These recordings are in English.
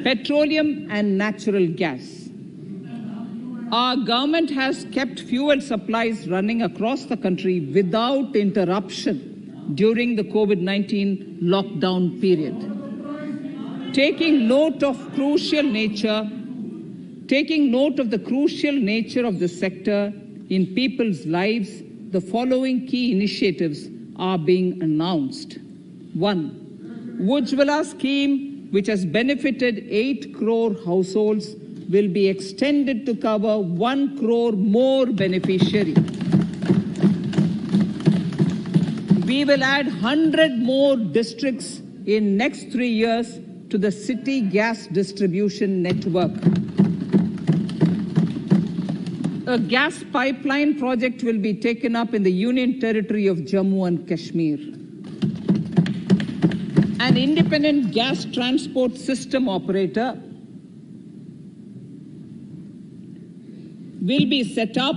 Petroleum and natural gas. Our government has kept fuel supplies running across the country without interruption during the COVID-19 lockdown period. Taking note of the crucial nature of the sector in people's lives, the following key initiatives are being announced. 1. Ujjwala scheme, which has benefited 8 crore households, will be extended to cover 1 crore more beneficiaries. We will add 100 more districts in next 3 years to the city gas distribution network. A gas pipeline project will be taken up in the Union Territory of Jammu and Kashmir. An independent gas transport system operator will be set up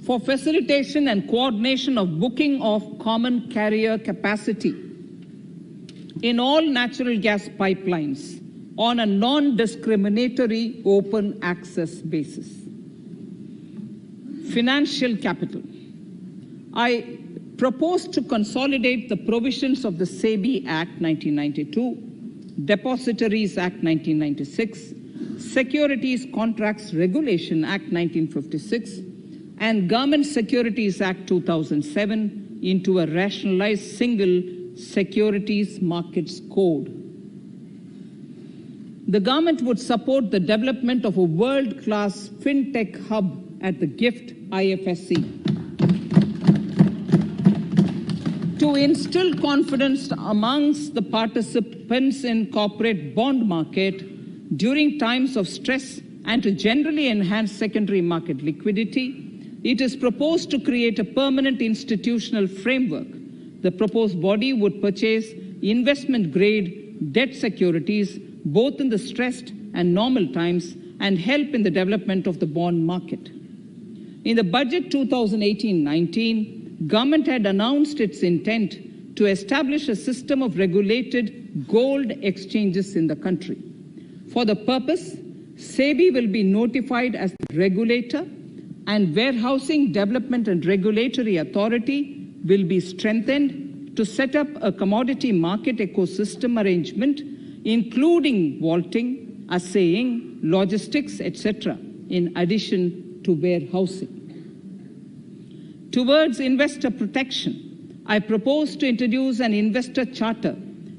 for facilitation and coordination of booking of common carrier capacity in all natural gas pipelines on a non-discriminatory open access basis. Financial capital. I propose to consolidate the provisions of the SEBI Act 1992, Depositories Act 1996, Securities Contracts Regulation Act 1956, and Government Securities Act 2007 into a rationalized single Securities Markets Code. The government would support the development of a world-class fintech hub at the GIFT IFSC. To instill confidence amongst the participants in corporate bond market during times of stress and to generally enhance secondary market liquidity, it is proposed to create a permanent institutional framework. The proposed body would purchase investment-grade debt securities both in the stressed and normal times and help in the development of the bond market. In the budget 2018-19, government had announced its intent to establish a system of regulated gold exchanges in the country. For the purpose, SEBI will be notified as the regulator, and Warehousing Development and Regulatory Authority will be strengthened to set up a commodity market ecosystem arrangement, including vaulting, assaying, logistics, etc., in addition to warehousing. Towards investor protection, I propose to introduce an investor charter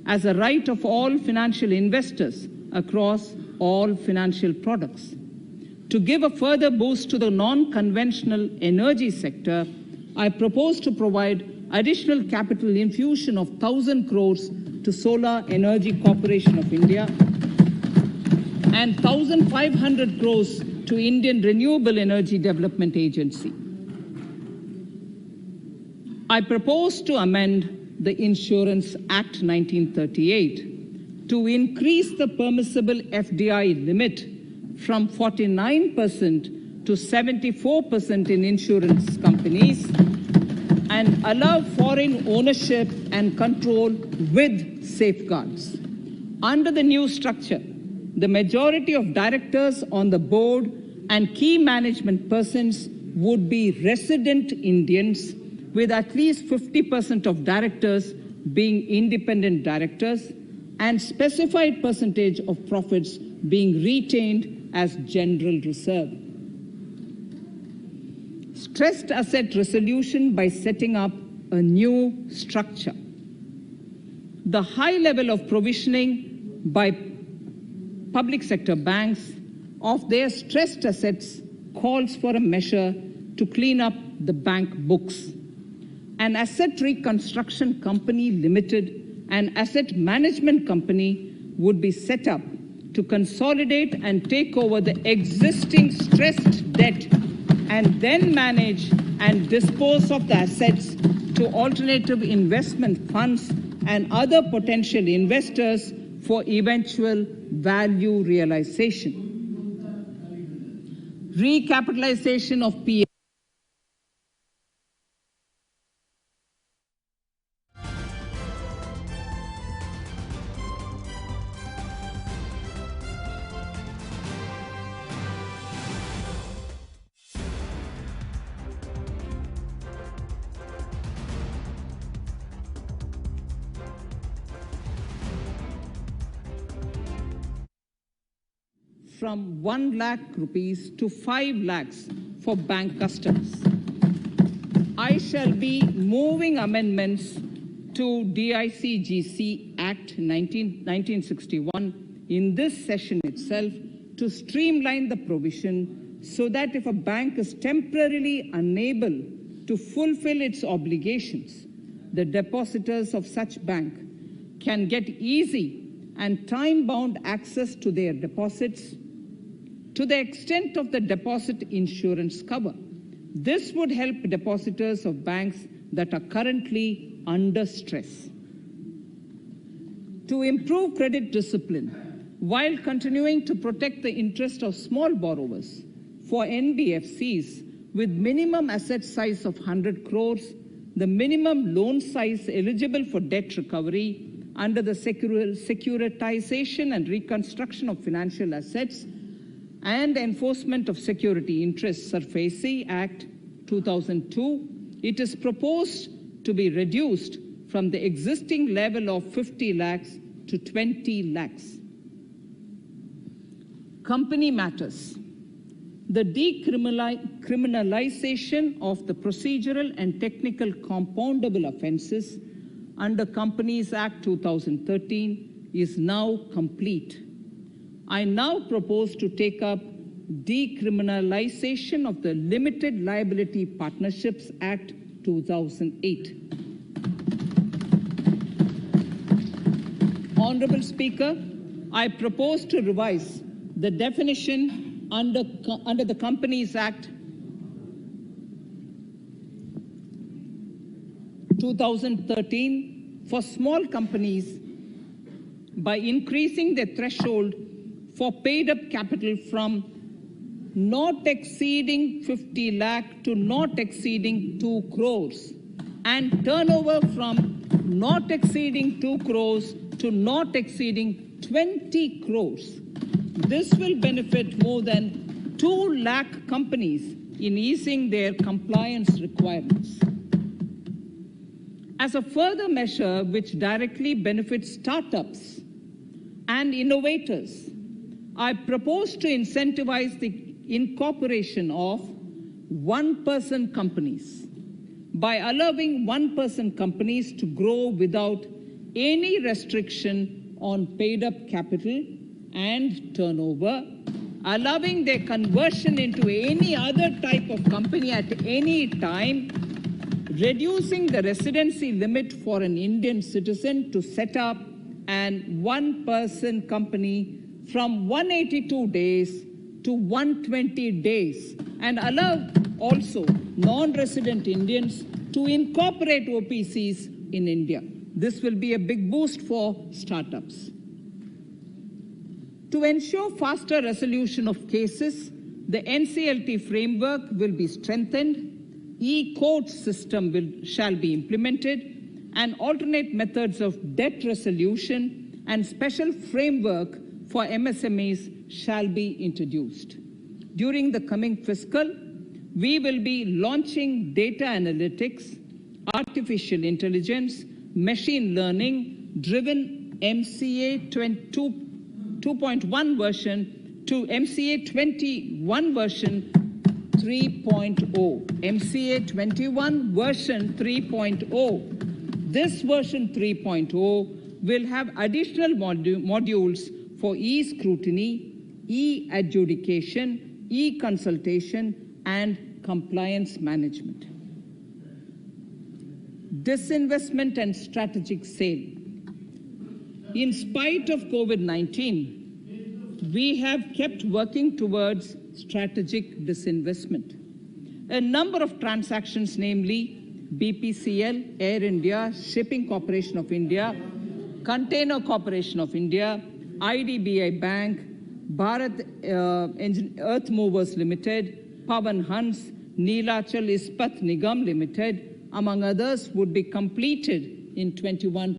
as a right of all financial investors across all financial products. To give a further boost to the non-conventional energy sector, I propose to provide additional capital infusion of 1,000 crores to Solar Energy Corporation of India and 1,500 crores to Indian Renewable Energy Development Agency. I propose to amend the Insurance Act 1938 to increase the permissible FDI limit from 49% to 74% in insurance companies and allow foreign ownership and control with safeguards. Under the new structure, the majority of directors on the board and key management persons would be resident Indians, with at least 50% of directors being independent directors and specified percentage of profits being retained as general reserve. Stressed asset resolution by setting up a new structure. The high level of provisioning by public sector banks of their stressed assets calls for a measure to clean up the bank books. An asset reconstruction company limited, an asset management company would be set up to consolidate and take over the existing stressed debt and then manage and dispose of the assets to alternative investment funds and other potential investors for eventual value realization. Recapitalization of PA. from 1 lakh rupees to 5 lakhs for bank customers. I shall be moving amendments to DICGC Act 1961 in this session itself to streamline the provision so that if a bank is temporarily unable to fulfill its obligations, the depositors of such bank can get easy and time-bound access to their deposits to the extent of the deposit insurance cover. This would help depositors of banks that are currently under stress. To improve credit discipline while continuing to protect the interest of small borrowers for NBFCs with minimum asset size of 100 crores, the minimum loan size eligible for debt recovery under the Securitization and Reconstruction of Financial Assets and Enforcement of Security Interests SARFAESI Act 2002, it is proposed to be reduced from the existing level of 50 lakhs to 20 lakhs. Company matters. The decriminalization of the procedural and technical compoundable offenses under Companies Act 2013 is now complete. I now propose to take up decriminalization of the Limited Liability Partnerships Act 2008. Honorable Speaker, I propose to revise the definition under the Companies Act 2013 for small companies by increasing the threshold for paid-up capital from not exceeding 50 lakh to not exceeding 2 crores and turnover from not exceeding 2 crores to not exceeding 20 crores. This will benefit more than 2 lakh companies in easing their compliance requirements. As a further measure which directly benefits startups and innovators, I propose to incentivize the incorporation of one-person companies by allowing one-person companies to grow without any restriction on paid-up capital and turnover, allowing their conversion into any other type of company at any time, reducing the residency limit for an Indian citizen to set up an one-person company from 182 days to 120 days, and allow also non-resident Indians to incorporate OPCs in India. This will be a big boost for startups. To ensure faster resolution of cases, the NCLT framework will be strengthened, e-court system shall be implemented, and alternate methods of debt resolution and special framework for MSMEs shall be introduced. During the coming fiscal, we will be launching data analytics, artificial intelligence, machine learning driven MCA 2.1 version to MCA 21 version 3.0. MCA 21 version 3.0. This version 3.0 will have additional modules for e-scrutiny, e-adjudication, e-consultation, and compliance management. Disinvestment and strategic sale. In spite of COVID-19, we have kept working towards strategic disinvestment. A number of transactions, namely BPCL, Air India, Shipping Corporation of India, Container Corporation of India, IDBI Bank, Bharat Earth Movers Limited, Pawan Hans, Neelachal Ispat Nigam Limited, among others, would be completed in 21.